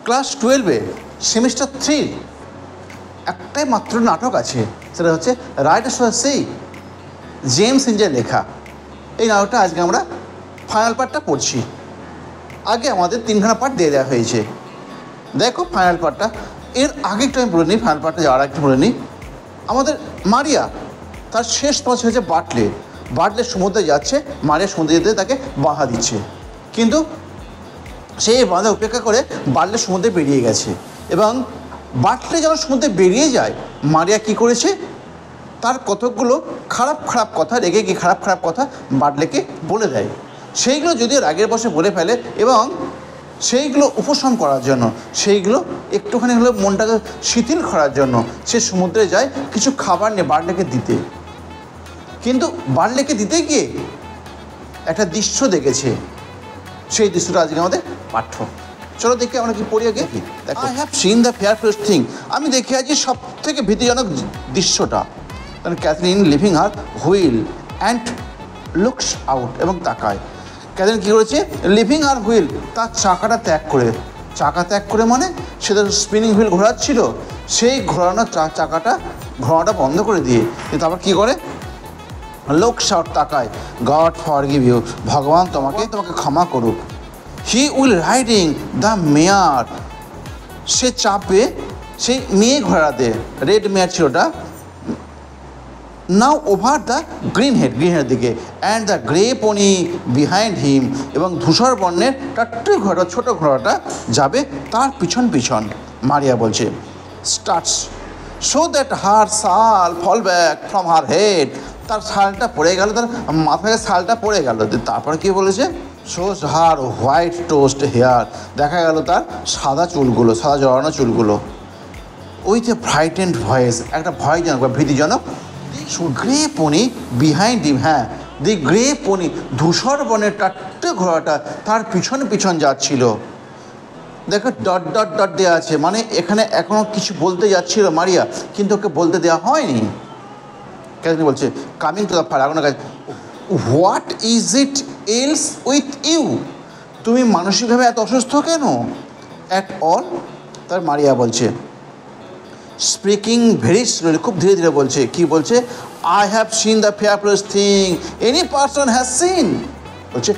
Class 12-এ semester 3 একটাই মাত্র নাটক আছে, সেটা হচ্ছে রাইটার্স ফর সি, জেমস হিঞ্জের লেখা। এই নাটকটা আজকে আমরা ফাইনাল পার্টটা পড়ছি। আগে আমাদের 3খানা পার্ট দিয়ে দেওয়া হয়েছে। দেখো ফাইনাল পার্টটা, এর আগে একটু আমি বলে নিই, ফাইনাল পার্টটা যাওয়ার একটু বলে নিই। আমাদের মারিয়া, তার শেষ পথ হয়েছে বাটলে সমুদ্রে যাচ্ছে, মারিয়া সমুদ্রে যেতে তাকে বাধা দিচ্ছে, কিন্তু সেই বাধা উপেক্ষা করে বাটলে সমুদ্রে বেরিয়ে গেছে। এবং বাটলে যখন সমুদ্রে বেরিয়ে যায়, মারিয়া কী করেছে, তার কতকগুলো খারাপ কথা, রেগে গিয়ে খারাপ কথা বাটলেকে বলে দেয়। সেইগুলো যদিও রাগের বশে বলে ফেলে, এবং সেইগুলো উপশম করার জন্য, সেইগুলো একটুখানি হলেও মনটাকে শিথিল করার জন্য সে সমুদ্রে যায় কিছু খাবার নিয়ে বাটলেকে দিতে। কিন্তু বাটলেকে দিতে গিয়ে একটা দৃশ্য দেখেছে, সেই দৃশ্যটা আজকে আমাদের পাঠ্য। চলো দেখি আমরা কি পড়ি আগে। দেখো, I have seen the fearfullest thing. আমি দেখে আছি সব থেকে ভীতিজনক দৃশ্যটা। কারণ Catherine leaving her wheel and looks out, এবং তাকায়। ক্যাথরিন কী করেছে, লিভিং আর হুইল, তার চাকাটা ত্যাগ করে মানে সে তো স্পিনিং হুইল ঘোরাচ্ছিল, সেই ঘোরানোটা বন্ধ করে দিয়ে তারপর কী করে, লুকস আউট, তাকায়। গড ফরগিভ ইউ, ভগবান তোমাকে ক্ষমা করুক। হি উইল রাইডিং দ্য মেয়ার, সে চাপে সেই মেয়ে ঘোড়াতে, রেড মেয়ার ছিল ওটা, নাও ওভার দ্য গ্রিনহেড দিকে, and the grey pony behind him, এবং ধূসর বর্ণের টাট্টু ঘোড়া, ছোটো ঘোড়াটা যাবে তার পিছন। মারিয়া বলছে, starts so that her shawl fall back from her head, তার শালটা পড়ে গেল, তার মাথায় শালটা পড়ে গেল। তারপর কী বলেছে, শোজ হার হোয়াইট টোস্ট হেয়ার, দেখা গেল তার সাদা জড়ানো চুলগুলো। উইথ এ ফ্রাইটেন্ড ভয়েস, একটা ভয়জনক বা ভীতিজনক, গ্রে পনি বিহাইন্ড হিম, হ্যাঁ দি গ্রে পনি, ধূসর বনের টাট্টু ঘোড়াটা তার পিছন যাচ্ছিল। দেখো ডট দেওয়া আছে, মানে এখানে এখনও কিছু বলতে যাচ্ছিল মারিয়া, কিন্তু ওকে বলতে দেওয়া হয়নি। কেন বলছে, কামিং টু দ্য ফায়ার, আগুনের কাছে, what is it else with you, তুমি মানসিকভাবে এত অসুস্থ কেন? অ্যাট অল, তার মারিয়া বলছে, স্পিকিং ভেরি স্লোলি, খুব ধীরে ধীরে বলছে। কি বলছে, I have seen the fearfullest thing any person has seen, বলছে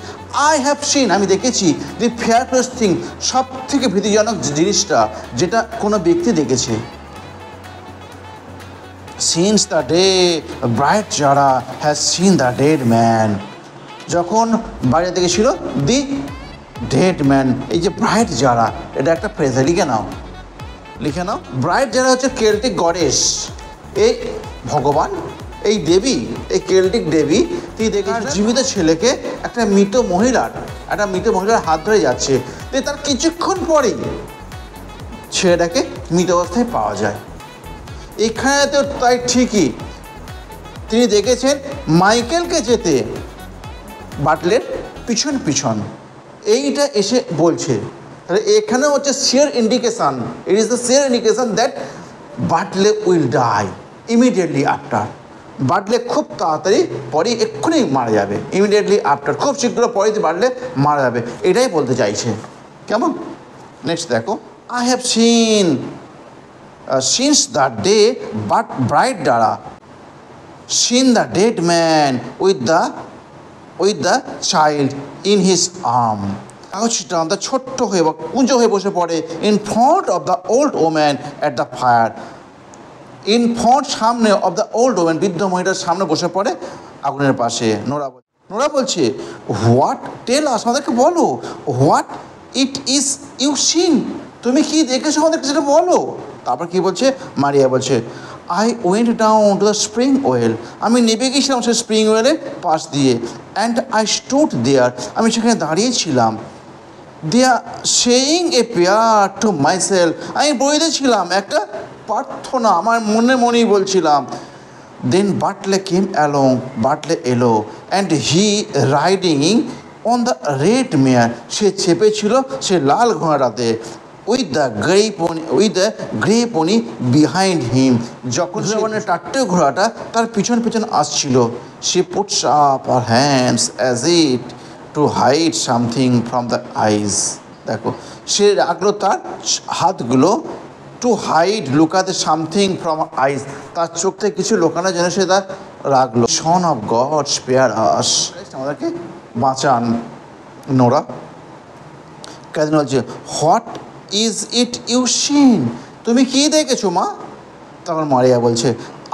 আই হ্যাভ সিন, আমি দেখেছি, দি ফেয়ারফুলেস্ট থিং, সব থেকে ভীতিজনক জিনিসটা যেটা কোনো ব্যক্তি দেখেছে। Since the day bright Zara has seen the dead man, যখন বাইরে থেকে ছিল দি ডেড ম্যান, এই যে ব্রাইট জারা, এটা একটা ফ্রেজে লিখে নাও। ব্রাইট জারা হচ্ছে কেল্টিক গডেস, এই ভগবান, এই দেবী, এই কেল্টিক দেবী, তিনি দেখেছেন জীবিত ছেলেকে একটা মৃত মহিলার হাত ধরে যাচ্ছে, তার কিছুক্ষণ পরেই ছেলেটাকে মৃত অবস্থায় পাওয়া যায়। এখানে তো তাই ঠিকই, তিনি দেখেছেন মাইকেলকে যেতে বাটলের পিছন, এইটা এসে বলছে। তাহলে এখানে হচ্ছে sure indication, it is the sure indication that Bartley will die immediately after, Bartley খুব তাড়াতাড়ি পরে এক্ষুনি মারা যাবে, ইমিডিয়েটলি আফটার, খুব শীঘ্র পরে বাটলে মারা যাবে, এটাই বলতে চাইছে। কেমন? নেক্সট দেখো, I have seen since the day but Bride Dara seen the dead man with the child in his arm, কাগজটা আমাদের ছোট্ট হয়ে বা কুঁজো হয়ে বসে পড়ে in front of the old woman at the fire, in front, সামনে, অফ দ্য ওল্ড ওম্যান, বৃদ্ধ মহিলার সামনে বসে পড়ে আগুনের পাশে। নোরা বলছে, হোয়াট, টেল আস, আমাদেরকে বলো, what it is you seen, তুমি কি দেখেছো আমাদেরকে সেটা বলো। তারপর কি বলছে, মারিয়া বলছে, I went down to the spring well, আমি নেমে গেছিলাম সেই স্প্রিং ওয়েলের পাশ দিয়ে, অ্যান্ড আই স্টুড দেয়ার, আমি সেখানে দাঁড়িয়েছিলাম, they are saying a prayer to myself, আমি বলতেছিলাম একটা প্রার্থনা, আমার মনেই বলছিলাম। দেন বাটলে কেম অ্যালং, বাটলে এলো, and he riding on the red mare, সে চেপেছিল সে লাল ঘোড়াটাতে, with the grey pony behind him, যখন টাট্টু ঘোড়াটা তার পিছন আসছিল। সে puts up her hands as it to hide something from the eyes, দেখো সে রাখলো তার হাতগুলো টু হাইড লুকাতে সামথিং ফ্রম আইস, তার চোখ থেকে কিছু লোকানোর জন্য সে তার রাখলো। Son of God spare us, আমাদেরকে বাঁচান। নোরা কেন বলছে what is it you seen, তুমি কি দেখেছো মা? তখন মারিয়া বলছে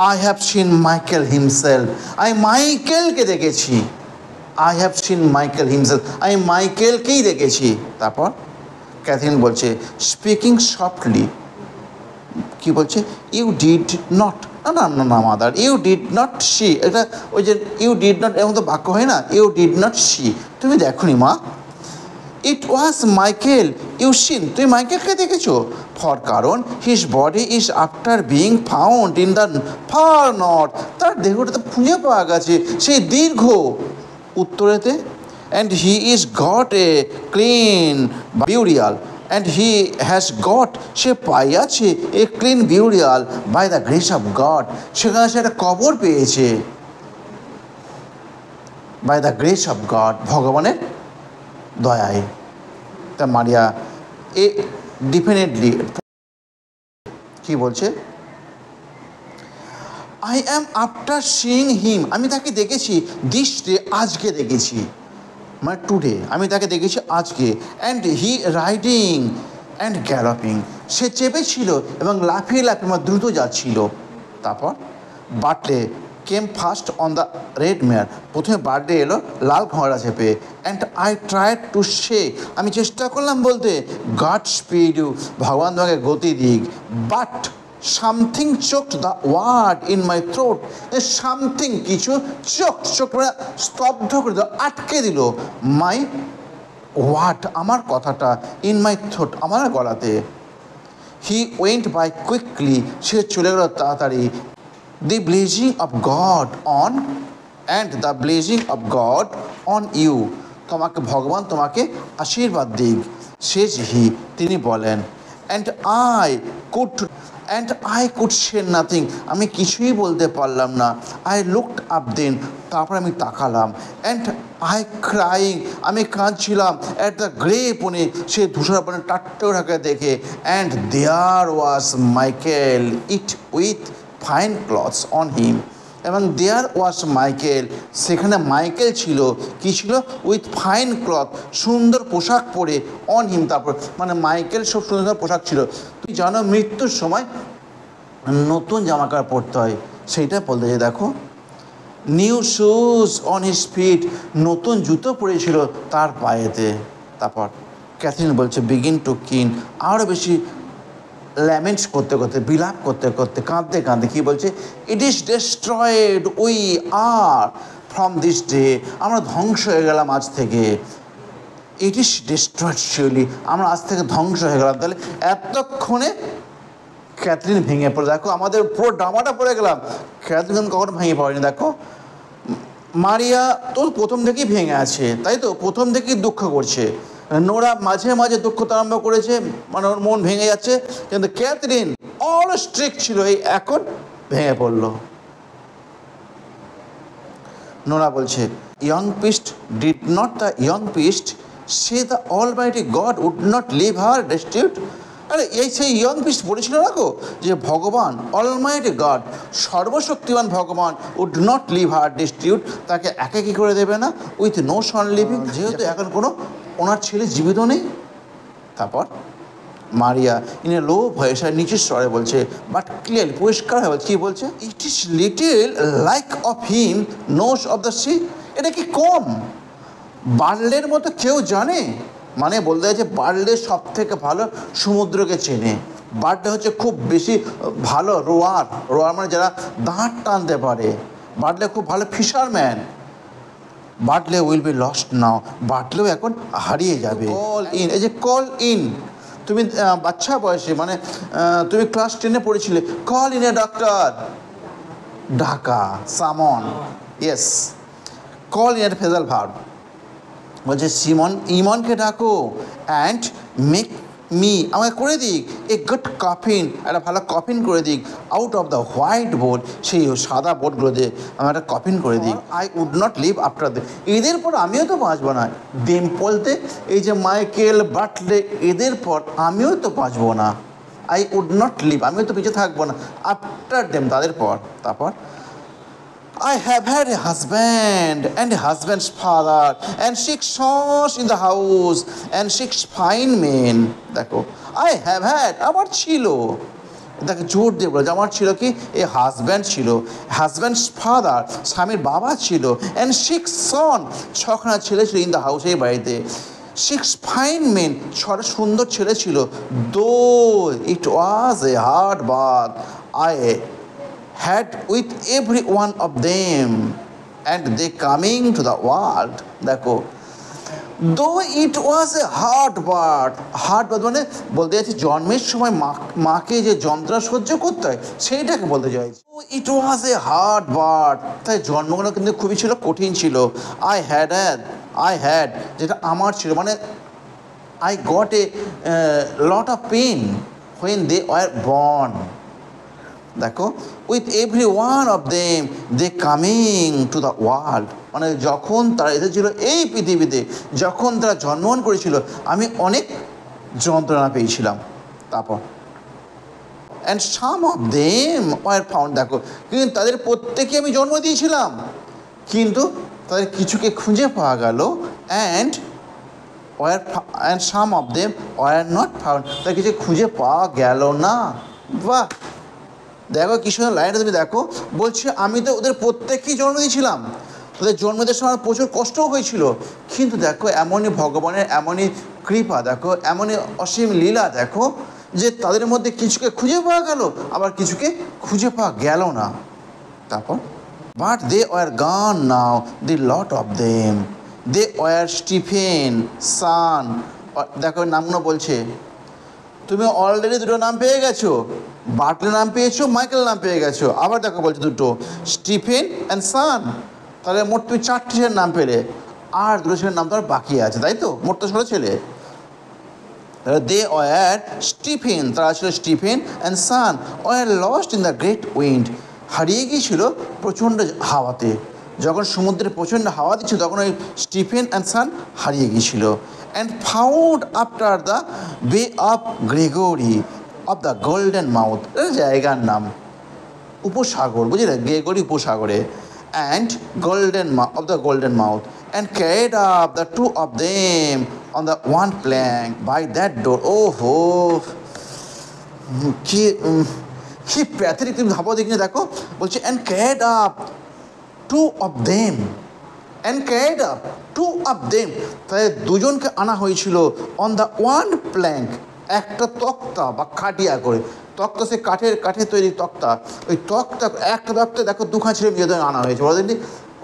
I have seen Michael himself, আমি মাইকেলকে দেখেছি। I have seen Michael himself, আমি মাইকেলকেই দেখেছি। তারপর ক্যাথরিন বলছে স্পিকিং সফটলি, কি বলছে ইউ ডিড নট, না no no no mother, you did not see, এটা ওই যে ইউ ডিড নট এমন তো বাক্য হয় না, ইউ ডিড নট সি, তুমি দেখোনি মা। It was Michael you seen, তুমি মাইকেলকে দেখেছো। ফর কারণ his body is after being found in the far north, তার দেহটা তো খুঁজে পাওয়া গেছে সেই দীর্ঘ উত্তরেতে। And he is got a clean burial, and he has got, সে পাইয়াছে a clean burial by the grace of God, সেখানে সে একটা কবর পেয়েছে by the grace of God, ভগবানের দয়ায়। তা মারিয়া এ ডেফিনেটলি কি বলছে আই অ্যাম আফটার সিইং হিম, আমি তাকে দেখেছি দিস ডে, আজকে দেখেছি, মানে টুডে, আমি তাকে দেখেছি আজকে। And he riding and galloping, সে চেপেছিল এবং লাফিয়ে লাফিয়ে মানে দ্রুত যাচ্ছিল। তারপর Bartley came first on the red mare, প্রথমে বার্থডে এলো লাল ঘোড়া চেপে। And I tried to say, আমি চেষ্টা করলাম বলতে গড স্পিড ইউ, ভগবান তোমাকে গতি দিক। But something choked the word in my throat, something কিছু চোখ মানে স্তব্ধ করে দিল, আটকে দিল মাই ওয়ার্ড, আমার কথাটা, ইন মাই থ্রোট, আমার গলাতে। হি ওয়েন্ট বাই কুইকলি, সে চলে গেল তাড়াতাড়ি। The blessing of God on, and the blessing of God on you, তোমাকে ভগবান তোমাকে আশীর্বাদ দিক। শেষ হি, তিনি বলেন and I could say nothing, আমি কিছুই বলতে পারলাম না। আই লুকড আপ দেন, তারপর আমি তাকালাম। অ্যান্ড আই ক্রাইং, আমি কাঁদছিলাম। অ্যাট দ্য গ্রে পনে, সে ধূসরপনে টাট্টে ঢাকা দেখে। And there was Michael it with fine clothes on him, এবং দেয়ার ওয়াজ মাইকেল, সেখানে মাইকেল ছিল, কি ছিল উইথ ফাইন ক্লথ, সুন্দর পোশাক পরে, অন হিম, তারপর মানে মাইকেল সব সুন্দর সুন্দর পোশাক ছিল। তুমি জানো মৃত্যুর সময় নতুন জামা কাপড় পরতে হয়, সেইটা বলতে চাই। দেখো new shoes on his fit, নতুন জুতো পরেছিল তার পায়েতে। তারপর ক্যাথরিন বলছে বিগিন টু কিন, আরও বেশি ল্যামেন্টস করতে করতে, বিলাপ করতে করতে, কাঁদতে কাঁদতে কী বলছে it is destroyed we are from this day, আমরা ধ্বংস হয়ে গেলাম আজ থেকে। ইট ইজ ডেস্ট্রয়েড শিওরলি, আমরা আজ থেকে ধ্বংস হয়ে গেলাম। তাহলে এতক্ষণে ক্যাথরিন ভেঙে পড়ে, দেখো আমাদের পুরো ডামাটা পড়ে গেলাম, ক্যাথরিন কখনো ভেঙে পড়েনি। দেখো মারিয়া তো প্রথম থেকেই ভেঙে আছে, তাই তো প্রথম থেকেই দুঃখ করছে। নোরা মাঝে মাঝে দুঃখ আরম্ভ করেছে, মানে ওর মন ভেঙে যাচ্ছে, কিন্তু ক্যাথরিন অল স্ট্রিক্ট ছিল, এই এখন ভেঙে পড়ল। নোরা বলছে young priest did not the young priest say the almighty God would not leave her destitute, আরে এই সেই ইয়ং পিস্ট বলেছিল না গো যে ভগবান অলমাইটি গড, সর্বশক্তিমান ভগবান would not leave her destitute, তাকে একাকী করে দেবে না, উইথ নো সন লিভিং, যেহেতু এখন কোনো ওনার ছেলে জীবিত নেই। তারপর মারিয়া ইন এ লো ভয়েসে নিচের স্বরে বলছে বাট ক্লিয়ার, পরিষ্কার হয়ে বলছে, কী বলছে it is little like of him nose of the sea, এটা কি কম বার্লের মতো কেউ জানে, মানে বলতে চাইছে বার্লে সব থেকে ভালো সমুদ্রকে চেনে। বার্লে হচ্ছে খুব বেশি ভালো রোয়ার, মানে যারা দাঁড় টানতে পারে, বার্লে খুব ভালো fisherman. Bartley will be lost now, বার্লেও এখন হারিয়ে যাবে। কল ইন, এই যে কল ইন, তুমি বাচ্চা বয়সে মানে তুমি ক্লাস 10-এ পড়েছিলে, কল ইন এ ডক্টর, ডাকা, সামন, ইয়েস, কল ইন এর ফেজাল ভার্ব, বলছে ইমনকে ডাকো, অ্যান্ড মেক মি আমাকে করে দিক এ গুড কফিন, একটা ভালো কফিন করে দিক, out of the white board, সেই সাদা বোর্ডগুলো দিয়ে আমার একটা কফিন করে দিক। I would not live after they, এদের পর আমিও তো বাঁচবো না। দেম বলতে এই যে মাইকেল বাটলে, এদের পর আমিও তো বাঁচবো না। আই উড নট লিভ, আমিও তো বেঁচে থাকবো না আফটার দেম, তাদের পর। তারপর I have had a husband and a husband's father and 6 sons in the house and 6 fine men. দেখো I have had, আমার ছিল, দেখো জোর দিয়ে বলে আমার ছিল কি, এ হাজব্যান্ড ছিল, হাজব্যান্ডস ফাদার, স্বামীর বাবা ছিল, অ্যান্ড 6 সন, 6খানা ছেলে ছিল ইন দ্য হাউস, এই বাড়িতে। 6 ফাইন মেন, 6টা সুন্দর ছেলে ছিল। Though it was a hard birth I had with every one of them and they coming to the world. দেখো though it was a hard birth, hard birth মানে বলতে চাইছি জন্মের সময় মাকে যে যন্ত্রণা সহ্য করতে হয় সেইটাকে বলতে চাইছি। ইট ওয়াজ এ হার্ড বার্থ, তাই জন্মগুলো কিন্তু খুবই ছিল, কঠিন ছিল। আই হ্যাড যেটা আমার ছিল, মানে I got a lot of pain when they were born. দেখো with every one of them they coming to the world, মানে যখন তারা এসেছিল এই পৃথিবীতে, যখন তারা জন্মগ্রহণ করেছিল আমি অনেক যন্ত্রণা পেয়েছিলাম। তারপর and some of them were found, দেখো কিন্তু তাদের প্রত্যেকে আমি জন্ম দিয়েছিলাম, কিন্তু তাদের কিছুকে খুঁজে পাওয়া গেল। And some of them were not found, তাদের কিছু খুঁজে পাওয়া গেল না। বাহ, দেখো কি সুন্দর লাইনটা তুমি দেখো, বলছে আমি তো ওদের প্রত্যেককেই জন্ম দিয়েছিলাম, ওদের জন্মদের সময় প্রচুর কষ্টও হয়েছিল, কিন্তু দেখো এমনই ভগবানের এমনই কৃপা, দেখো এমনই অসীম লীলা, দেখো যে তাদের মধ্যে কিছুকে খুঁজে পাওয়া গেল, আবার কিছুকে খুঁজে পাওয়া গেল না। তারপর but they were gone now the lot of them, they were Stephen Sean, দেখো নামগুলো বলছে তুমি অলরেডি দুটো নাম পেয়ে গেছো, বাটলের নাম পেয়েছো, মাইকেল নাম পেয়ে গেছো, আবার দেখো বলছে দুটো স্টিফেন অ্যান্ড সান, তাহলে মোট তুমি 4টে ছেলের নাম পেলে, আর দুটো ছেলের নাম তো আর বাকি আছে, তাই তো? মোট তো 6 ছেলে। দে ওয়ার স্টিফেন, তারা ছিল Stephen and son were lost in the great wind, হারিয়ে গিয়েছিল প্রচণ্ড হাওয়াতে, যখন সমুদ্রের প্রচণ্ড হাওয়া দিচ্ছিল তখন ওই স্টিফেন অ্যান্ড সান হারিয়ে গিয়েছিল। And found after the bay of Gregory of the golden mouth, জায়গার নাম, উপসাগর, বুঝলে, গ্রেগরি উপসাগরে। And golden of the golden mouth and carried up the 2 of them on the one plank by that door. ও হো, কি pathetic, তুমি ভাবো দেখি, দেখো বলছে and carried up 2 of them and carried up 2 of them, তাদের দুজনকে আনা হয়েছিল অন দ্য ওয়ান প্ল্যাঙ্ক, একটা তক্তা বা খাটিয়া করে, তক্তা সে কাঠের তৈরি তক্তা, ওই তক্তা একটা তক্তা দেখো 2খানা ছেলে মেয়েদের আনা হয়েছে, বলেন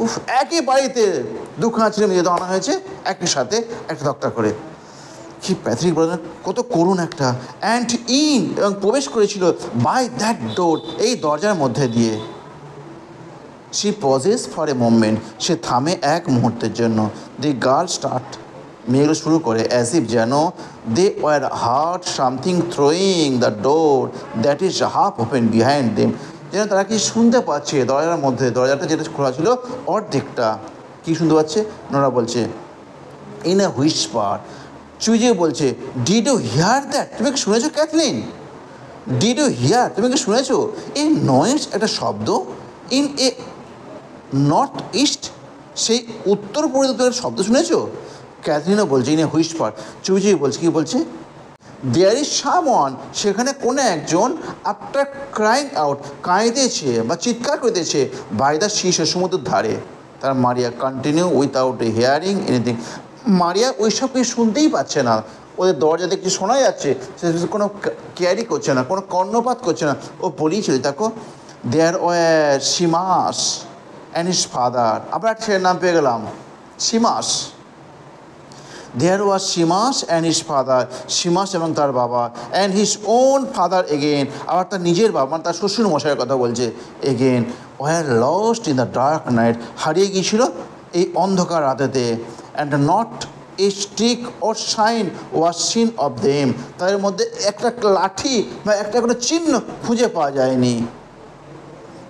উফ, একই বাড়িতে 2খানা ছেলে মেয়েদের আনা হয়েছে একই সাথে একটা তক্তা করে, কি প্যাথেটিক বলেন, কত করুণ একটা। অ্যান্ড ইন, এবং প্রবেশ করেছিল বাই দ্যাট ডোর, এই দরজার মধ্যে দিয়ে। She pauses for a moment, সে থামে এক মুহূর্তের জন্য। দি গার্ল স্টার্ট, মেয়েগুলো শুরু করে অ্যাজ ইফ, যেন they were heart something throwing the door that is half open behind them, যেন তারা কি শুনতে পাচ্ছে দরজার মধ্যে, দরজাটা যেটা খোলা ছিল অর্ধেকটা, কী শুনতে পাচ্ছে? নোরা বলছে ইন এ হুইসপার, চুইজে বলছে ডিড ইউ হিয়ার দ্যাট, তুমি কি শুনেছো ক্যাথলিন? ডিড ইউ হিয়ার, তুমি কি শুনেছো? এই নয়েস, একটা শব্দ, ইন এ নর্থ ইস্ট, সেই উত্তর পরিবর্তনের শব্দ শুনেছো? ক্যাথরিনও বলছে ইন এ হুইসপার, চুইজি বলছে, কী বলছে? দেয়ার ইজ সামওয়ান, সেখানে কোনো একজন আফটার ক্রাইং আউট, কাঁদিতেছে বা চিৎকার করিতেছে, বাই দ্য শীর্ষ, সমুদ্রের ধারে। তার মারিয়া কন্টিনিউ উইথাউট হিয়ারিং এনিথিং, মারিয়া ওই সব কিছু শুনতেই পাচ্ছে না, ওদের দরজা দেখতে শোনা যাচ্ছে, সে কোনো ক্যারি করছে না, কোনো কর্ণপাত করছে না, ও বলিয়েছিল। দেখো there were Seamus and his father, আবার একটা ছেলের নাম পেয়ে গেলাম, Seamus. There was Seamus and his father, Seamus এবং তার বাবা, and his own father again, আবার তার নিজের বাবা, মানে তার শ্বশুর মশাইয়ের কথা বলছে, again were lost in the dark night, হারিয়ে গিয়েছিল এই অন্ধকার রাতেতে। And not a stick or sign was seen of them, তাদের মধ্যে একটা লাঠি বা একটা কোনো চিহ্ন খুঁজে পাওয়া যায়নি।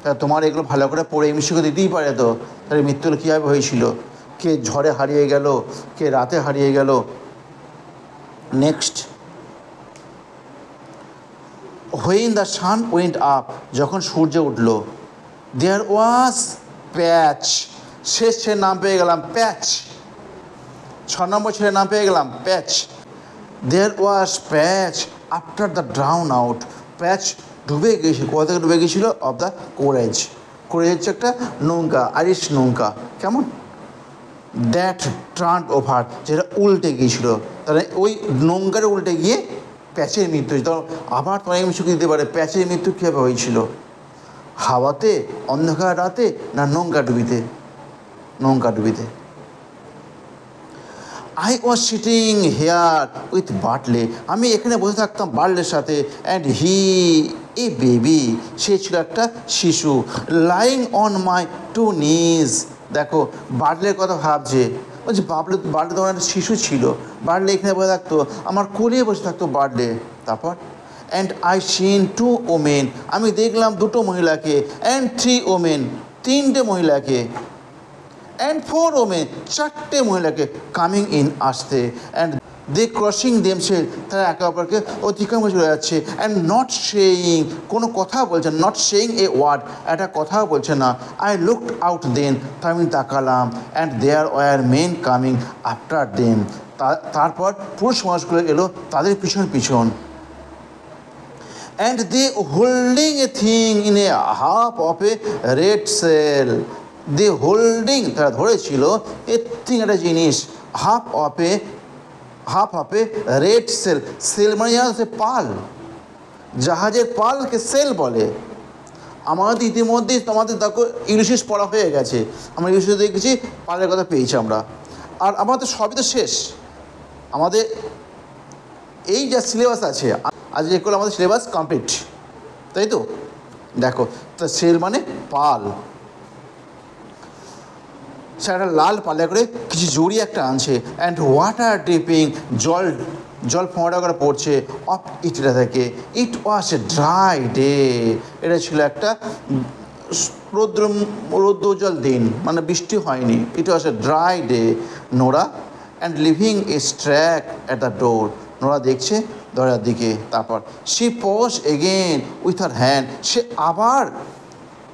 তা তোমার এগুলো ভালো করে পড়ে মিশিয়ে দিতেই পারে তো, তাহলে মৃত্যুর কীভাবে হয়েছিল, কে ঝড়ে হারিয়ে গেল, কে রাতে হারিয়ে গেল। Next, when the sun went up, যখন সূর্য উঠল, দেয়ার ওয়াজ প্যাচ, শেষ ছেলের নাম পেয়ে গেলাম প্যাচ, 6 নম্বর ছেলের নাম পেয়ে গেলাম প্যাচ। দেয়ার ওয়াজ প্যাচ আফটার দ্য ড্রাউন আউট, প্যাচ ডুবে গিয়েছিল, কোথা থেকে ডুবে গিয়েছিল, অফ দ্য কোরেজ, কোরেজ হচ্ছে একটা নৌকা, আইরিশ নৌকা, কেমন, দ্যাট টার্ন ওভার, যেটা উল্টে গিয়েছিল, তাহলে ওই নৌকাটা উল্টে গিয়ে প্যাচের মৃত্যু হয়েছিল। আবার তোমার কিছু দিতে পারে, প্যাচের মৃত্যু কীভাবে হয়েছিল, হাওয়াতে, অন্ধকার রাতে, না নৌকা ডুবিতে, নৌকা ডুবিতে। I was sitting here with Bartley, আমি এখানে বসে থাকতাম বার্টলের সাথে, অ্যান্ড হি এ বেবি, সে ছিল একটা শিশু, লাইং অন মাই টু নিজ, দেখো বার্টলের কথা ভাবছে, বলছি বার্টলে তোমার একটা শিশু ছিল, বার্টলে এখানে বসে থাকতো, আমার কোলে বসে থাকতো বার্টলে। তারপর অ্যান্ড আই সিন 2 ওমেন, আমি দেখলাম 2টো মহিলাকে, অ্যান্ড 3 ওমেন, 3টে মহিলাকে, অ্যান্ড 4 ওমেন, 4টে মহিলাকে, কামিং ইন, আসতে, অ্যান্ড দে ক্রসিং দেমসেলফ, তারা একে অপরকে অতিক্রম করে চলে যাচ্ছে, অ্যান্ড নট সেইং, কোনো কথা বলছে না, নট সেইং এ ওয়ার্ড, একটা কথাও বলছে না। আই লুকড আউট দেন, তা আমি তাকালাম, and there were men coming after them, তারপর পুরুষ মানুষগুলো এলো তাদের পিছন পিছন, and they holding a thing in a half of a red sail, they holding, তারা ধরেছিল এ থিং, একটা জিনিস, half of a red sail, sail মানে জানো সে পাল, জাহাজের পালকে সেল বলে। আমাদের ইতিমধ্যেই তোমাদের দেখো ইংলিশ পড়া হয়ে গেছে, আমরা ইংলিশে দেখেছি, পালের কথা পেয়েছি আমরা, আর আমাদের সবই তো শেষ, আমাদের এই যা সিলেবাস আছে আজ এগুলো আমাদের সিলেবাস কমপ্লিট, তাই তো। দেখো তা সেল মানে পাল, সে একটা লাল পালে করে কিছু জড়ি একটা আনছে, অ্যান্ড ওয়াটার ড্রিপিং, জল ফোঁড়া করে পড়ছে, অফ ইটটা থেকে, ইট ওয়াজ এ ড্রাই ডে, এটা ছিল একটা রৌদ্রোজ্জ্বল দিন, মানে বৃষ্টি হয়নি, it was a dry day. Nora and leaving a struck at the door, Nora দেখছে দরজার দিকে, তারপর she pause again with her hand, সে আবার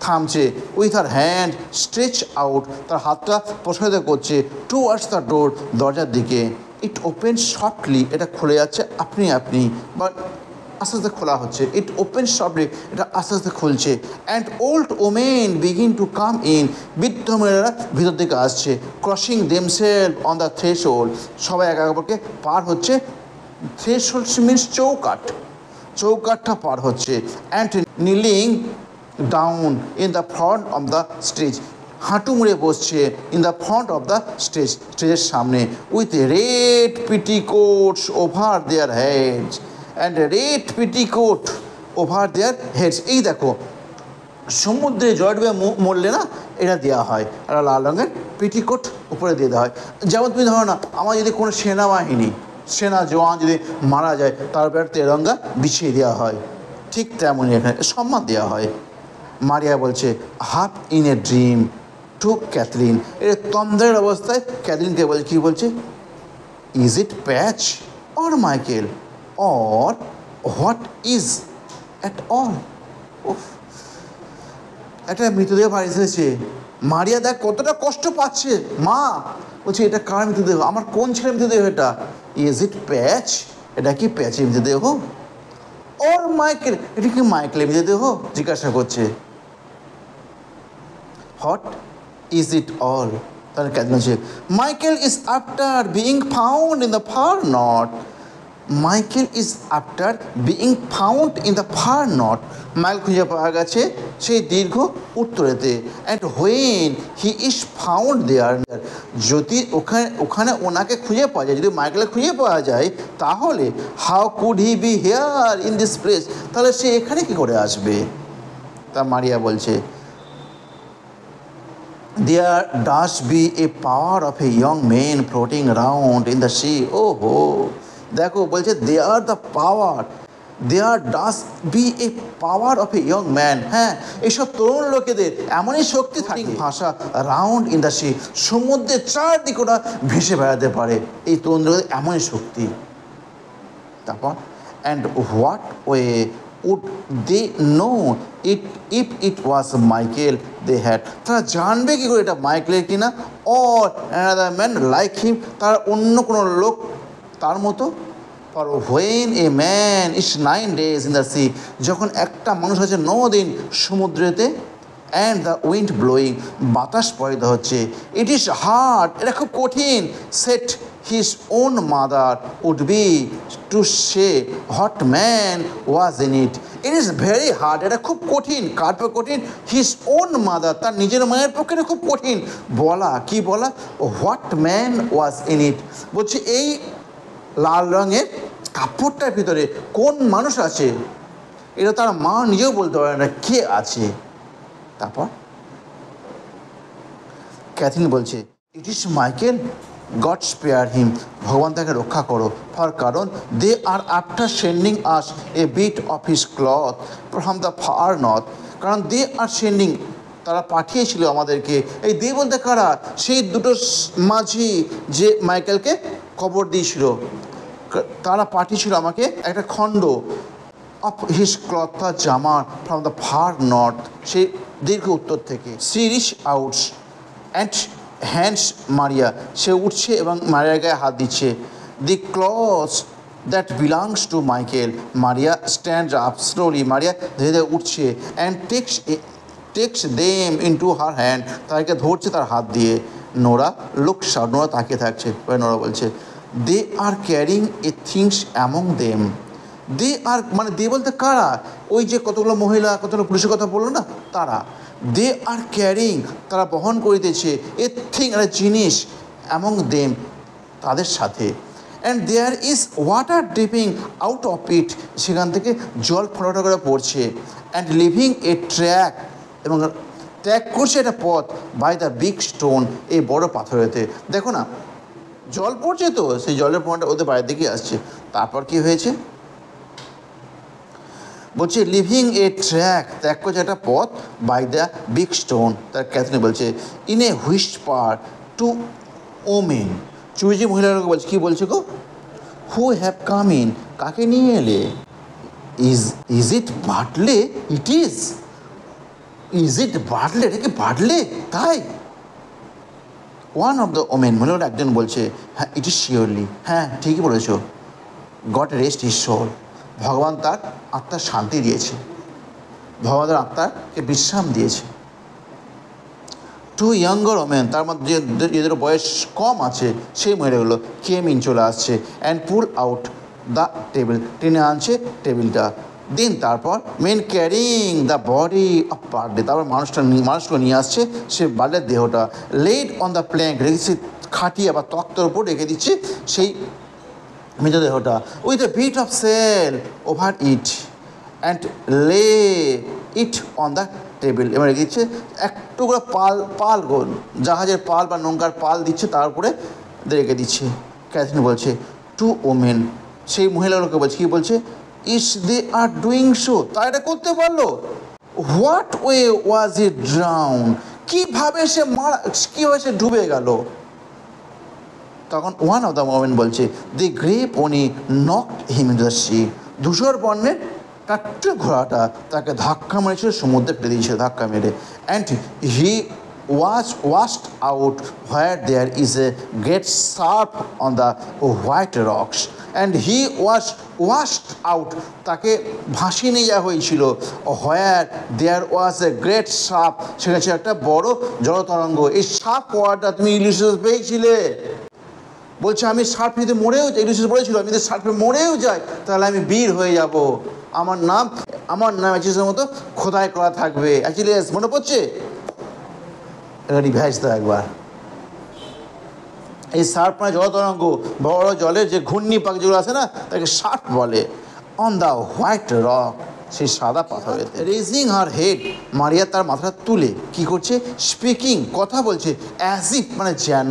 থামছে, with her hand stretch out, তার হাতটা প্রসারিত করছে, টুয়ার্ডস দ্য ডোর, দরজার দিকে। ইট ওপেন সফটলি, এটা খুলে যাচ্ছে আপনি আপনি, বা আস্তে আস্তে খোলা হচ্ছে, ইট ওপেন সফটলি, এটা আস্তে আস্তে খুলছে। And old women begin to come in, বৃদ্ধ মহিলারা ভিতর দিকে আসছে, crossing themselves on the threshold, সবাই একে অপরকে পার হচ্ছে, থ্রেশহোল্ড মিনস চৌকাঠ, চৌকাঠটা পার হচ্ছে। And kneeling down in the front of the stage, হাঁটু মুড়ে বসছে, in the front of the stage, স্টেজের সামনে, with red petticoats over their heads, and red petticoat over their heads, এই দেখো সমুদ্রে জল ডুবে মরলে না এটা দেওয়া হয়, একটা লাল রঙের পিটিকোট উপরে দিয়ে দেওয়া হয়। যেমন তুমি ধরো না, আমার যদি কোনো সেনা জওয়ান যদি মারা যায়, তারপর তেরঙ্গা বিছিয়ে দেওয়া হয়, ঠিক তেমনই এখানে সম্মান দেওয়া হয়। মারিয়া বলছে half in a dream to Cathleen, এর তন্দ্রের অবস্থায় ক্যাথলিনকে বলছে, কী বলছে, is it Patch or Michael or what is at all. একটা মৃতদেহ বাড়ি এসেছে, মারিয়া দেখ কতটা কষ্ট পাচ্ছে, মা বলছে এটা কার মৃতদেহ, আমার কোন ছেলের মৃতদেহ এটা, ইজ ইট প্যাচ, এটা কি প্যাচের মৃতদেহ, ওর মাইকেল, এটা কি মাইকেলের মৃতদেহ, জিজ্ঞাসা করছে। হোয়াট ইজ ইট অল, তাহলে কেন বলছে Michael is after being found in the far north, Michael is after being found in the far north, Michael খুঁজে পাওয়া গেছে সেই দীর্ঘ উত্তরেতে। And when he is found there, যদি ওখানে ওনাকে খুঁজে পাওয়া যায়, যদি মাইকেলে খুঁজে পাওয়া যায়, তাহলে how could he be here in this place, তাহলে সে এখানে কী করে আসবে। তা মারিয়া বলছে there does be a power of a young man floating around in the sea. Oh ho, দেখো বলছে there the power, there does be a power of a young man. হ্যাঁ, এইসব তরুণ লোকেদের এমনই শক্তি থাকে ভাষা রাউন্ড ইন দ্য সি, সমুদ্রের চারদিকে ওরা ভেসে বেড়াতে পারে, এই তরুণ লোকেদের এমনই শক্তি। তারপর and what way would they know it if it was Michael they had, তারা জানবে কি করে এটা মাইকেলের কিনা, or another man like him, তার অন্য কোনো লোক তার মতো। For when a man is 9 days in the sea, যখন একটা মানুষ আছে 9 দিন সমুদ্রেতে, and the wind blowing, বাতাস পয়দা হচ্ছে, it is hard, এটা খুব কঠিন, set his own mother would be to say what man was in it. It is very hard, এটা খুব কঠিন, কার পক্ষে কঠিন, his own mother, তার নিজের মায়ের পক্ষে এটা খুব কঠিন বলা, কি বলা, what man was in it, বলছে এই লাল রঙের কাপড়টার ভিতরে কোন মানুষ আছে, এটা তার মা নিজেও বলতে পারে না কে আছে। তারপর ক্যাথরিন বলছে it is Michael, God spare him, ভগবান তাকে রক্ষা করো, ফর কারণ they are after sending us a bit of his cloth from the far north, কারণ দে আর সেন্ডিং, তারা পাঠিয়েছিল আমাদেরকে, এই দে বলতে কারা, সেই দুটো মাঝি যে মাইকেলকে খবর দিয়েছিল, তারা পাঠিয়েছিল আমাকে একটা খণ্ড অফ হিস ক্লথ, তার জামার, ফ্রম দ্য ফার নর্থ, সেই দীর্ঘ উত্তর থেকে। She reach outs and hands Maria, সে উঠছে এবং মারিয়ার গায়ে হাত দিচ্ছে। The clothes that belongs to Michael, Maria stand up slowly, Maria ধীরে ধীরে উঠছে, and takes them in to her hand, তাকে ধরছে তার হাত দিয়ে। নোরা লুক শাউট, নোরা তাকিয়ে থাকছে, নোরা বলছে they are carrying a things among them, they are মানে দে বলতে কারা, ওই যে কতগুলো মহিলা কতগুলো পুরুষের কথা বললো না তারা, দে আর ক্যারিং, তারা বহন করিতেছে, এ থিং একটা জিনিস, অ্যামং দেম তাদের সাথে, and there is water dripping out of it, সেখান থেকে জল ফোঁটা করে পড়ছে, অ্যান্ড লিভিং এ ট্র্যাক, এবং ট্র্যাক করছে একটা পথ, বাই দ্য বিগ স্টোন, এই বড় পাথরেতে। দেখো না জল পড়ছে তো, সেই জলের ফোঁটা ওদের বাইরের দিকে আসছে। তারপর কি হয়েছে বলছে লিভিং এ ট্র্যাক, ত্যাগ করছে একটা পথ, বাই দ্য বিগ স্টোন, তার ক্যাথরিন বলছে in a whisper to women, চুইজি মহিলাকে বলছে, কী বলছে গো, হু হ্যাভ কাম ইন, কাকে নিয়ে এলে, ইজ ইট বাটলে, ইজ ইট বাটলে, এটা কি বাটলে, তাই ওয়ান অফ দ্য ওমেন, মহিলাটা একজন বলছে হ্যাঁ ইট ইজ শিওরলি, হ্যাঁ ঠিকই বলেছ, গড রেস্ট হিজ সোল, ভগবান তার আত্মার শান্তি দিয়েছে, ভগবান তার আত্মাকে বিশ্রাম দিয়েছে। টু ইয়াঙ্গার ওমেন, তার মধ্যে যাদের বয়স কম আছে সেই মহিলাগুলো কেম ইন, চলে আসছে, and pull out the table, টেনে আনছে টেবিলটা। দিন তারপর men carrying the body of Bartley, তারপর মানুষকে নিয়ে আসছে সে বার্থডের দেহটা, লেড অন দ্য প্ল্যাঙ্ক, রেখেছে খাটিয়ে বা তক্তার উপর রেখে দিচ্ছে সেই মৃতদেহটা, with a bit of sail over it and lay it on the table, এবার রেখে দিচ্ছে এক টুকরো পাল জাহাজের পাল বা নৌকার পাল দিচ্ছে, তার উপরে রেখে দিচ্ছে। ক্যাথরিন বলছে টু ওমেন, সেই মহিলাগুলোকে বলছে, কী বলছে, ইস দে আর ডুইং সো, তা এটা করতে পারলো, what way was it drown, কীভাবে সে ডুবে গেল। তখন ওয়ান অফ দ্য ওমেন বলছে the grey pony knock him in the sea, ধূসর বর্ণের টাট্টু ঘোড়াটা তাকে ধাক্কা মেরেছিল, সমুদ্রে ফেলে দিয়েছিল ধাক্কা মেরে, and he washed out where there is a great surf on the white rocks, and he washed out, তাকে ভাসিয়ে নিয়ে যাওয়া হয়েছিল, হোয়ার দেয়ার ওয়াজ এ গ্রেট সার্ফ, সেখানে ছিল একটা বড় জলতরঙ্গ। এই সার্ফ ওয়ার্ডটা তুমি ইলিশাস পেয়েছিলে, বলছে আমি সার্ফ যদি মরেও যাই, ইলিশাস বলেছিল আমি যদি সার্ফে মরেও যাই তাহলে আমি বীর হয়ে যাব, আমার নাম অ্যাচিসের মতো খোদাই করা থাকবে। অ্যাচিলিয়াস মনে পড়ছে, এটা রিভাইজ দাও একবার। এই সার্ফ মানে জলতরঙ্গ, বড় জলের যে ঘূর্ণিপাক যেগুলো আছে না তাকে সার্ফ বলে। অন দ্য হোয়াইট রক, সেই সাদা পাথরেতে। রেজিং হার হেড, মারিয়া তার মাথাটা তুলে কি করছে, স্পিকিং কথা বলছে, অ্যাজ ইফ মানে যেন,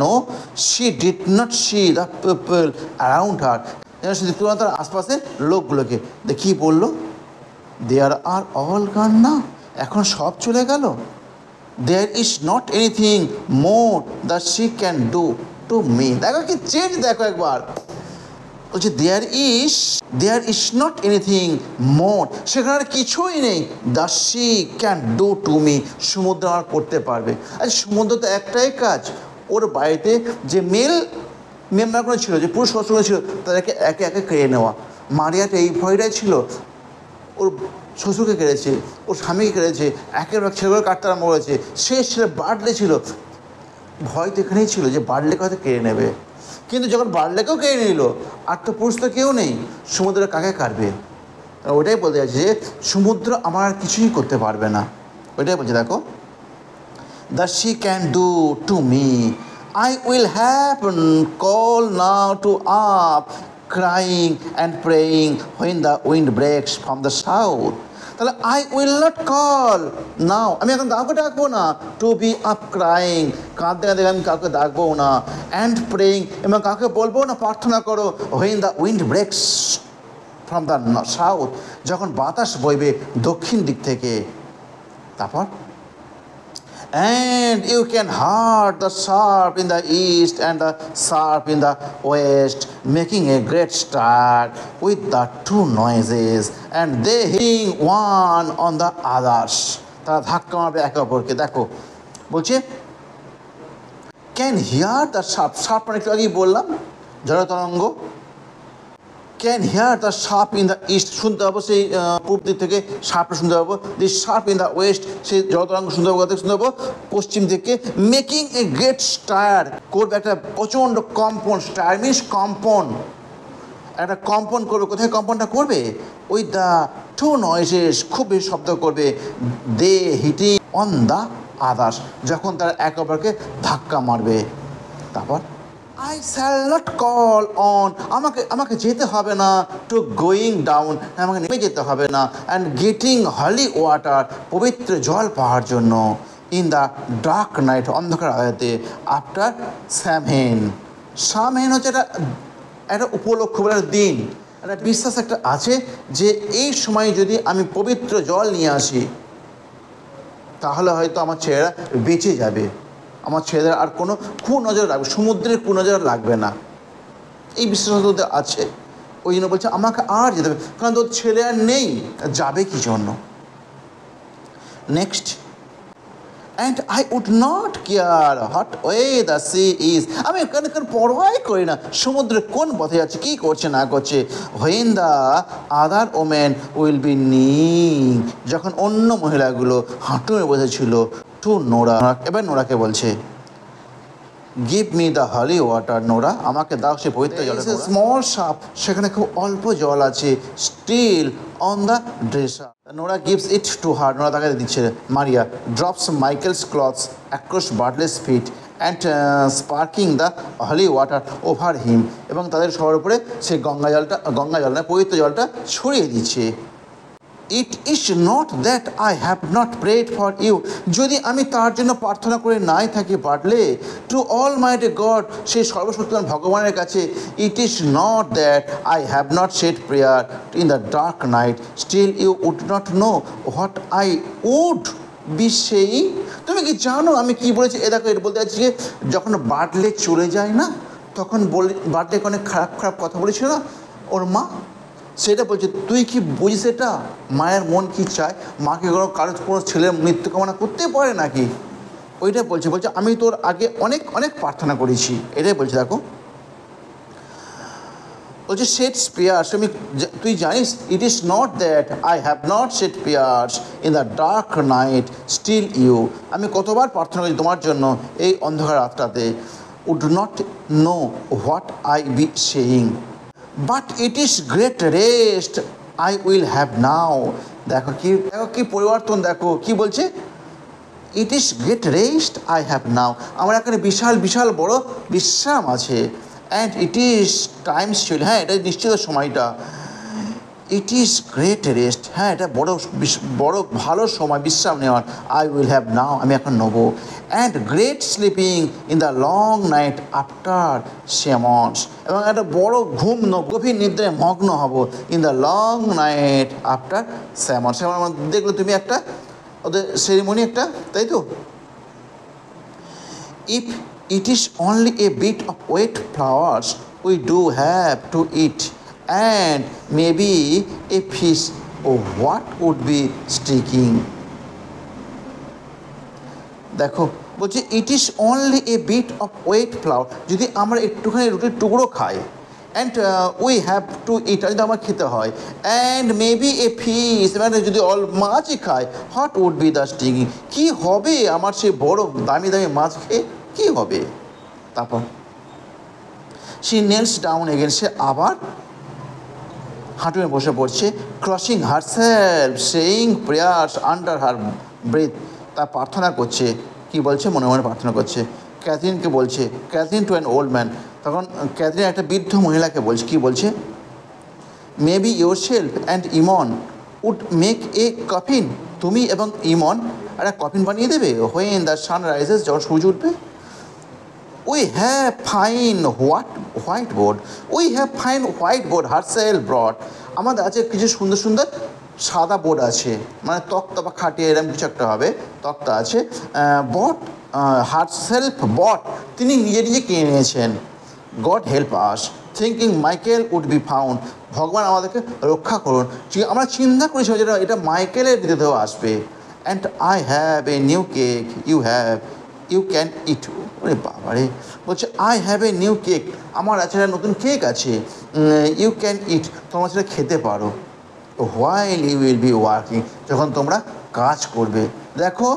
she did not C the people around হার, যেন সে দেখতে তার আশপাশের লোকগুলোকে। দেখি বললো, দেয়ার আর অল গান না, এখন সব চলে গেল। There is not anything more that she can do to me. দেখো কি চেঞ্জ, দেখো একবার বলছে there is not anything more, সেখানে আর কিছুই নেই, that she can do to me, সমুদ্র আমার করতে পারবে। আচ্ছা সমুদ্র তো একটাই কাজ, ওর বাড়িতে যে মেল মেম্বারগুলো ছিল, যে পুরুষ সদস্যগুলো ছিল, তাদেরকে একে একে কেড়ে নেওয়া। মারিয়াটা এই ভয়টাই ছিল, ওর শ্বশুরকে কেড়েছে, ওর স্বামীকে কেড়েছে, একের এক ছেলেগুলো কাটতে আরম্ভ করেছে। শেষ ছেলে বার্ডলে ছিল, ভয় তো এখানেই ছিল যে বার্ডলেকে হয়তো কেড়ে নেবে। কিন্তু যখন বার্ডলেকেও কেড়ে নিল, আর তো পুরুষ তো কেউ নেই, সমুদ্রে কাকে কাটবে? ওইটাই বলতে চাইছে যে সমুদ্র আমার আর কিছুই করতে পারবে না। ওইটাই বলছে, দেখো, that she can do to me. I will have call now to up, crying and praying when the wind breaks from the south. তাহলে I will not call now, আমি এখন কাউকে ডাকবো না, to be up crying, কাঁদতে কাঁদতে আমি কাউকে ডাকবো না, and praying, এবং কাউকে বলবো না প্রার্থনা করো, when the wind breaks from the south, যখন বাতাস বইবে দক্ষিণ দিক থেকে। তারপর and you can hear the sharp in the east and the sharp in the west, making a great start with the two noises, and they hitting one on the others. তারা ধাক্কা মারবে একে অপরকে। দেখো বলছে can hear the surf, surf মানে একটু আগেই বললাম জলতরঙ্গ। Can hear the surf in the east, শুনতে পাবো সেই পূর্ব দিক থেকে শার্পটা শুনতে পাবো। The surf in the west, সেই জলতরঙ্গ শুনতে পাবো, শুনতে পাবো পশ্চিম থেকে। মেকিং এ গ্রেট স্টার, করবে একটা প্রচণ্ড কম্পন, স্টার মিনস কম্পন, একটা কম্পন করবে। কোথায় কম্পনটা করবে? উইথ দ্য টু নয়েজেস, খুব বেশি শব্দ করবে। দে হিটিং অন দ্য আদার্স, যখন তারা একে অপরকে ধাক্কা মারবে। তারপর I shall not call on, আমাকে যেতে হবে না, টু গোয়িং ডাউন, আমাকে নেমে যেতে হবে না, অ্যান্ড গেটিং হলি ওয়াটার, পবিত্র জল পাওয়ার জন্য, ইন দ্য ডার্ক নাইট, অন্ধকার রাতে, আফটার স্যামহেন। সামহেন হচ্ছে একটা উপলক্ষ বলে দিন, একটা বিশ্বাস একটা আছে যে এই সময় যদি আমি পবিত্র জল নিয়ে আসি তাহলে হয়তো আমার ছেলেরা বেঁচে যাবে, আমার ছেলেদের আর কোনো কুনজর লাগবে, সমুদ্রের কুনজর লাগবে না, এই বিশ্বাস ওদের আছে। ওই জন্য বলছে আমাকে আর যেতে হবে, কারণ তোর ছেলে আর নেই, যাবে কি জন্য। Next, and I would not care what way the sea is, আমি এখানে পরোয়াই করি না সমুদ্রে কোন পথে যাচ্ছে, কী করছে না করছে। When the other women will be Ning, যখন অন্য মহিলাগুলো হাঁটুয়ে বসেছিল, টু নোরা, এবার নোরাকে বলছে give me the holy water, Nora আমাকে দাও সে পবিত্র জল। স্মল শাপ, সেখানে খুব অল্প জল আছে, still on the dresser, Nora gives it to her, Nora তাকে দিচ্ছে। Maria drops Michael's clothes across Bartley's feet and sparking the holy water over him, এবং তাদের সবার উপরে সে গঙ্গা জল না পবিত্র জলটা ছড়িয়ে দিচ্ছে। It is not that I have not prayed for you, যদি আমি তার জন্য প্রার্থনা করে নাই থাকি বাড়লে, টু অল মাইটি গড, সেই সর্বশক্তিমান ভগবানের কাছে, it is not that I have not said prayer in the dark night, still you would not know what I would be saying, তুমি কি জানো আমি কি বলেছি? এ দেখো, এটা বলতে চাচ্ছি যে যখন বার্ডলে চলে যায় না, তখন বার্ডলেকে অনেক খারাপ খারাপ কথা বলেছিল না ওর মা, সেটা বলছে তুই কি বুঝিস এটা মায়ের মন কী চায়, মাকে কোনো ছেলের মৃত্যু কামনা করতে পারে নাকি, ওইটাই বলছে আমি তোর আগে অনেক অনেক প্রার্থনা করেছি, এটাই বলছে। দেখো বলছে সেট প্রেয়ার্স, তুই জানিস, it is not that I have not set prayers in the dark night, still you, আমি কতবার প্রার্থনা করি তোমার জন্য এই অন্ধকার রাতটাতে, would not know what I be saying, but it is great rest I will have now. দেখো কি পরিবর্তন, দেখো কি বলছে, it is great rest I have now, আমার এখানে বিশাল বিশাল বড় বিশ্রাম আছে, and it is time schedule, হ্যাঁ এটা নিশ্চিত সময়টা, ইট ইজ গ্রেট রেস্ট, হ্যাঁ এটা বড় ভালো সময় বিশ্রাম নেওয়ার। আই উইল হ্যাভ নাও, আমি এখন নেবো। And great sleeping in the long night after Samhain, এবং একটা বড় ঘুম গভীর নিদ্রায় মগ্ন হব in the long night after Samhain. দেখলে তুমি একটা ওদের সেরিমনি একটা, তাই তো? If it is only a bit of wet flowers, we do have to eat, and maybe a fish. Oh, what would be sticking? দেখো বলছে it is only a bit of wet flour, যদি আমরা একটুখানি রুটির টুকরো খাই, and we have to eat, যদি আমার খেতে হয়, অ্যান্ড মেবি এ ফিশ, মানে যদি মাছই খাই, what would be the sticking, কী হবে আমার সেই বড় দামি দামি মাছ খেয়ে, কী হবে? তারপর সি নেলস ডাউন এগেন, সে আবার হাঁটুয়ে বসে পড়ছে, crossing herself, saying prayers under her breath, তা প্রার্থনা করছে, কি বলছে? মনে মনে প্রার্থনা করছে। ক্যাথরিনকে বলছে, Catherine to an old man, তখন ক্যাথরিন একটা বৃদ্ধ মহিলাকে বলছে, কি বলছে? Maybe yourself and Eamon would make a coffin, তুমি এবং ইমন একটা কফিন বানিয়ে দেবে হোয়েন দ্য সান রাইজেস, যখন সূর্য উঠবে। We have fine white board, we have fine white board herself bought, আমাদের আছে কিছু সুন্দর সুন্দর সাদা বোর্ড আছে, মানে তক্তা বা খাটিয়া এরকম কিছু একটা হবে, তক্তা আছে। বট হারসেলফ বট, তিনি নিজে নিজে কিনে নিয়েছেন। God help us thinking Michael would be found, ভগবান আমাদেরকে রক্ষা করুন, আমরা চিন্তা করেছি যেটা এটা মাইকেলের বিরুদ্ধেও আসবে। And I have a new cake, you can eat, ওরে বাবারে, বলছে I have a new cake, আমার আছে একটা নতুন কেক আছে, ইউ ক্যান ইট, তোমরা সেটা খেতে পারো, while you will be working, যখন তোমরা কাজ করবে। দেখো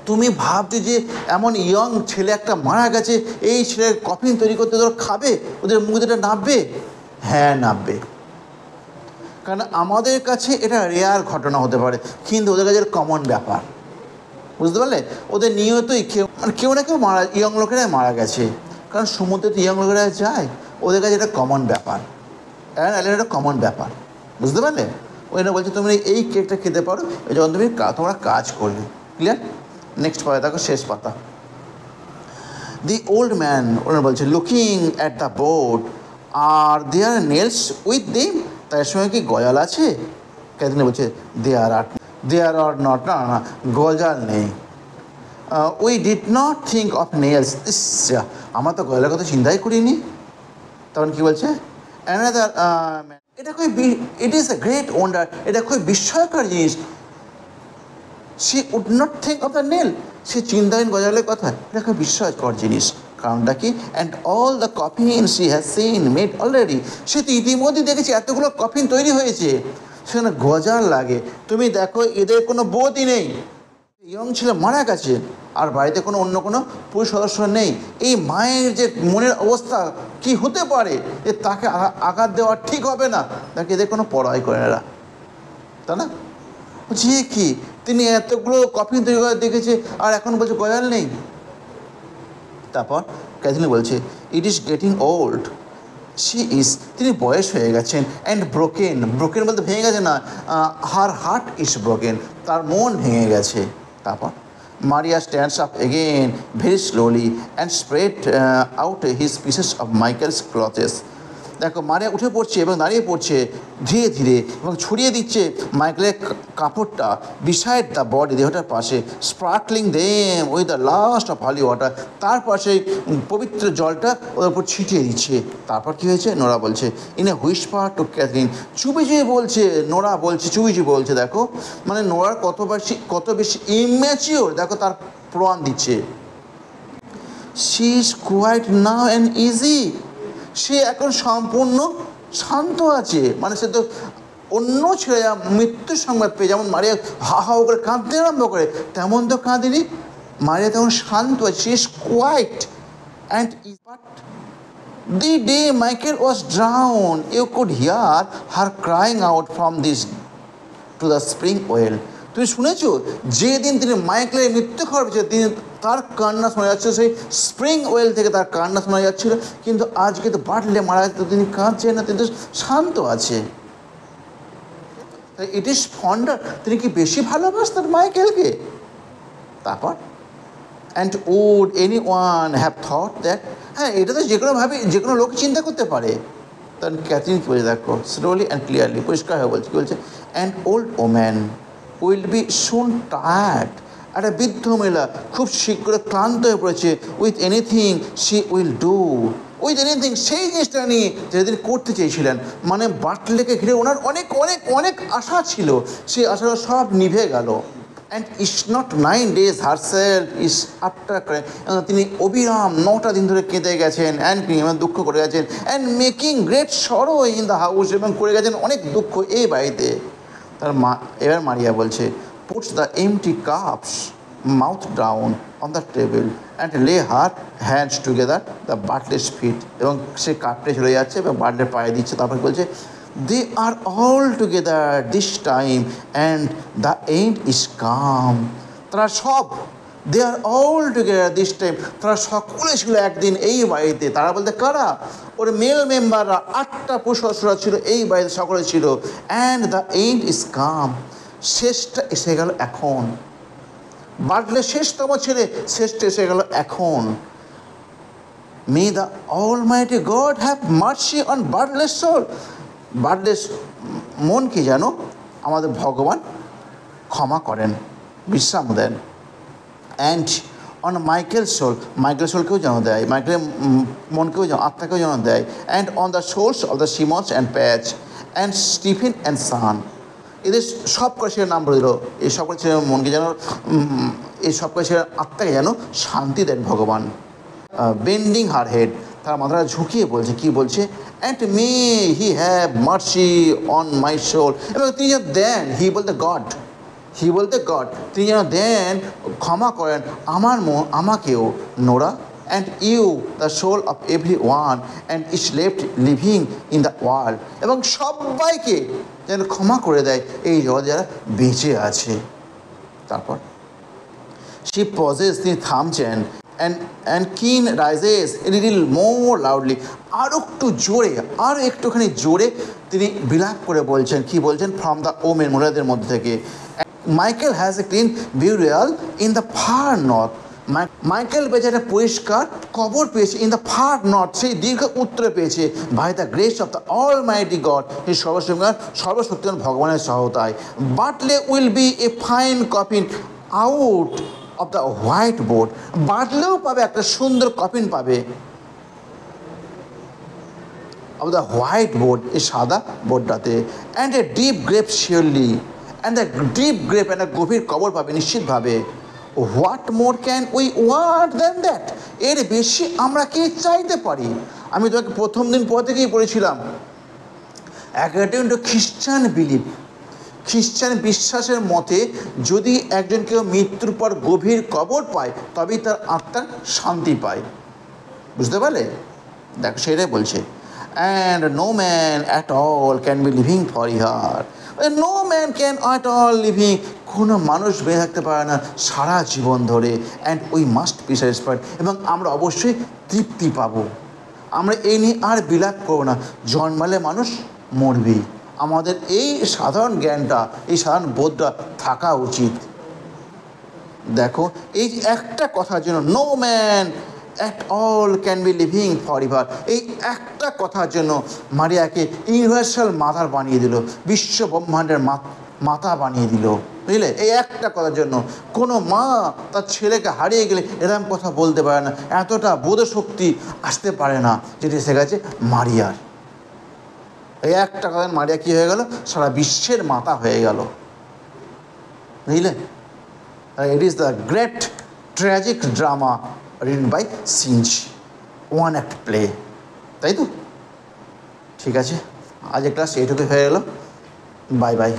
তুমি ভাবছো যে এমন ইয়ং ছেলে একটা মারা গেছে, এই ছেলের কফিন তৈরি করতে ওদের খাবে, ওদের মুখে এটা নাববে? হ্যাঁ নাববে, কারণ আমাদের কাছে এটা রেয়ার ঘটনা হতে পারে, কিন্তু ওদের কাছে কমন ব্যাপার, বুঝতে পারলে? ওদের নিয়তই কেউ না কেউ ইয়ং লোকেরাই মারা গেছে, কারণ সমুদ্রে তো ইয়ং লোকেরা যায়, ওদের কাছে এটা কমন ব্যাপার, এটা কমন ব্যাপার, বুঝতে পারলে? ওই জন্য বলছে তুমি এই কেকটা খেতে পারো যখন তোমরা কাজ করবে। ক্লিয়ার? নেক্সট পাতা দেখো, শেষ পাতা। দি ওল্ড ম্যান, ওরা বলছে লুকিং অ্যাট দ্য বোর্ড, আর দেয়ার নেলস উইথ দেম, তার সঙ্গে কি গজাল আছে? ক্যাথরিন বলছে দেয়ার আর নট, না না গজাল নেই। We did not think of nails, আমার তো গজালের কথা চিন্তাই করিনি। তখন কী বলছে? অ্যানাদার, এটা খুবই, it is a great wonder, এটা খুবই বিস্ময়কর জিনিস। She would not think of the nail, সে চিন্তাহীন গজালের কথা, এটা খুব বিস্ময়কর জিনিস। কারণটা কি? And all the coffin she has seen made already, সে তো ইতিমধ্যেই দেখেছে এতগুলো কফিন তৈরি হয়েছে, সেখানে গজাল লাগে। তুমি দেখো এদের কোনো বোধই নেই, ইয়ং ছেলে মারা গেছে আর বাড়িতে অন্য কোনো পুরুষ সদস্য নেই, এই মায়ের যে মনের অবস্থা কি হতে পারে, যে তাকে আঘাত দেওয়া ঠিক হবে না, তাকে এদের কোনো পড়াই করে না, তাই না? যে কি তিনি এতগুলো কফিন তৈরি করে দেখেছে আর এখন বলছে গজাল নেই। তারপর ক্যাথরিন বলছে ইট ইজ গেটিং ওল্ড, তিনি বয়স হয়ে গেছেন, অ্যান্ড ব্রোকেন বলতে ভেঙে গেছে না, হার হার্ট ইজ ব্রোকেন, তার মন ভেঙে গেছে। তারপর Maria stands up again very slowly and spread out his pieces of Michael's clothes, দেখো মারিয়া উঠে পড়ছে এবং দাঁড়িয়ে পড়ছে ধীরে ধীরে এবং ছড়িয়ে দিচ্ছে মাইকেলের কাপড়টা বিসাইড দ্য বডি, দেহটার পাশে, sparkling them with the last of holy water, তার পাশে পবিত্র জলটা ওদের উপর ছিটিয়ে দিচ্ছে। তারপর কী হয়েছে? নোরা বলছে in a whisper to Catherine, চুপি চুপি বলছে, নোরা বলছে চুপি চুপি বলছে। দেখো মানে নোরার কত বেশি ইম্যাচিওর, দেখো তার প্রমাণ দিচ্ছে। She is quiet now and easy, সে এখন সম্পূর্ণ শান্ত আছে, মানে সে তো অন্য ছেলে মৃত্যুর সংবাদ পেয়ে যেমন মারিয়া হা হা করে কাঁদতে আরম্ভ করে, তেমন তো কাঁদেনি মারিয়া, তখন শান্ত আছে। She is quiet and but the day Michael was drown you could hear her crying out from this to the spring well, তুমি শুনেছো যেদিন তিনি মাইকেলের মৃত্যু খবর পেয়েছে তিনি তার কান্না শোনা যাচ্ছিল, সেই স্প্রিং ওয়েল থেকে তার কান্না শোনা যাচ্ছিল, কিন্তু আজকে তো বাটলে মারা গেছে, তিনি কাঁদছেন না, তিনি তো শান্ত আছে। ইট ইজ ফন্ডার, তিনি কি বেশি ভালোবাসতেন মাইকেলকে? তারপর and would any one have thought that, হ্যাঁ এটা তো যে কোনোভাবে যে কোনো লোক চিন্তা করতে পারে। তখন ক্যাথরিন কী বলছে দেখো, স্লোলি অ্যান্ড ক্লিয়ারলি, পরিষ্কার হয়ে বলছে, কী বলছে, and old woman will be soon tired, একটা বৃদ্ধ মহিলা খুব শীঘ্র ক্লান্ত হয়ে পড়েছে, with anything she will do, with anything সেই জিনিসটা নিয়ে যেটা তিনি করতে চেয়েছিলেন। মানে বাটলেকে ঘিরে ওনার অনেক অনেক অনেক আশা ছিল, সেই আশাগুলো সব নিভে গেল। And is not 9 days herself is after, তিনি অবিরাম 9টা দিন ধরে কেঁদে গেছেন, অ্যান্ড দুঃখ করে গেছেন, অ্যান্ড মেকিং গ্রেট সরো ইন দ্য হাউস, এবং করে গেছেন অনেক দুঃখ এই বাড়িতে। তার মা এবার মারিয়া বলছে, puts the empty cups mouth down on the table and lay her hands together the Bartley's feet, এবং সে কাপড়ে চলে যাচ্ছে এবং বাটলের পায়ে দিচ্ছে। তারপর বলছে, they are all together this time and the end is come, তারা সব, they are all together this time, তারা সকলে ছিল একদিন এই বাড়িতে। তারা বলতে কারা? ওর মেল মেম্বাররা, 8টা পুরুষ সদস্যরা ছিল এই বাড়িতে, সকলে ছিল। অ্যান্ড দ্য এন্ড ইজ কাম, শেষটা এসে গেল এখন। বাটলের শেষতম ছেলে, শেষটা এসে গেল এখন। May the almighty God have mercy on Bartley's soul, Bartley's মন কি জানো আমাদের ভগবান ক্ষমা করেন, বিশ্রাম দেন। And on Michael soul, Michael সোলকেও যেন দেয়, মাইকেলের মনকেও যেন, আত্মাকেও যেন দেয়। And on the souls of the Sheamus and Patch and Stephen and Shawn, এদের সব করে সে নাম দিল, এই সব করে সে মনকে যেন, এই সব করে সে আত্মাকে যেন শান্তি দেন ভগবান। বেন্ডিং হার হেড, তার মাথাটা ঝুঁকিয়ে বলছে, কি বলছে, and may he have mercy on my soul, এবং তিনি যেন দেন, হি বলতে গড, হি বলতে গড, তিনি যেন দেন, ক্ষমা করেন আমার আমাকেও, Nora, and you the soul of every one and is left living in the world, এবং সবাইকে যেন ক্ষমা করে দেয় এই জগৎ যারা বেঁচে আছে। তারপর শি পজেস, তিনি থামছেন, and keen rises a little more loudly, আরও একটু জোরে, আর একটুখানি জোরে তিনি বিলাপ করে বলছেন, কি বলছেন, ফ্রম দ্য ওমেন, মহিলাদের মধ্যে থেকে, Michael has a clean burial in the far north, Michael বেচারা পরিষ্কার কবর পেয়েছে, ইন দ্য ফার নর্থ, সেই দীর্ঘ উত্তরে পেয়েছে, by the grace of the almighty God, সেই সর্বশক্তিমান ভগবানের সহায়তায়। Bartley will be a fine coffin out of the white board, বাটলেও পাবে একটা সুন্দর কফিন পাবে, অফ দ্য হোয়াইট বোর্ড, এই সাদা বোর্ডটাতে। And a deep grave surely, and the deep grave, একটা গভীর কবর পাবে নিশ্চিতভাবে। What more can we want than that, এর বেশি আমরা কি চাইতে পারি? আমি তোমাকে প্রথম দিন পর থেকেই পড়েছিলাম, according to Christian believe, Christian বিশ্বাসের মতে যদি একজন কেউ মৃত্যুর পর গভীর কবর পায় তবেই তার আত্মার শান্তি পায়, বুঝতে পারলে? দেখো সেটাই বলছে, and no man at all can be living for here, no man can at all living, কোনো মানুষ বেঁচে থাকতে পারে না সারা জীবন ধরে। And we must be satisfied, এবং আমরা অবশ্যই তৃপ্তি পাবো, আমরা এই নিয়ে আর বিলাপ করবো না, জন্মালে মানুষ মরবি, আমাদের এই সাধারণ জ্ঞানটা, এই সাধারণ বোধটা থাকা উচিত। দেখো এই একটা কথার জন্য, no man at all can be living for ever, এই একটা কথার জন্য মারিয়াকে ইউনিভার্সাল মাদার বানিয়ে দিল, বিশ্ব ব্রহ্মাণ্ডের মাতা বানিয়ে দিল, বুঝলে? এই একটা কথার জন্য কোনো মা তার ছেলেকে হারিয়ে গেলে এরকম কথা বলতে পারে না, এতটা বোধশক্তি আসতে পারে না, যেটি এসে গেছে মারিয়ার। এই একটা কথা মারিয়া কী হয়ে গেল, সারা বিশ্বের মাতা হয়ে গেল, বুঝলে? It is the great tragic drama written by Synge, one act play, তাই তো? ঠিক আছে, আজ ক্লাস এইটুকু হয়ে গেল, বাই বাই।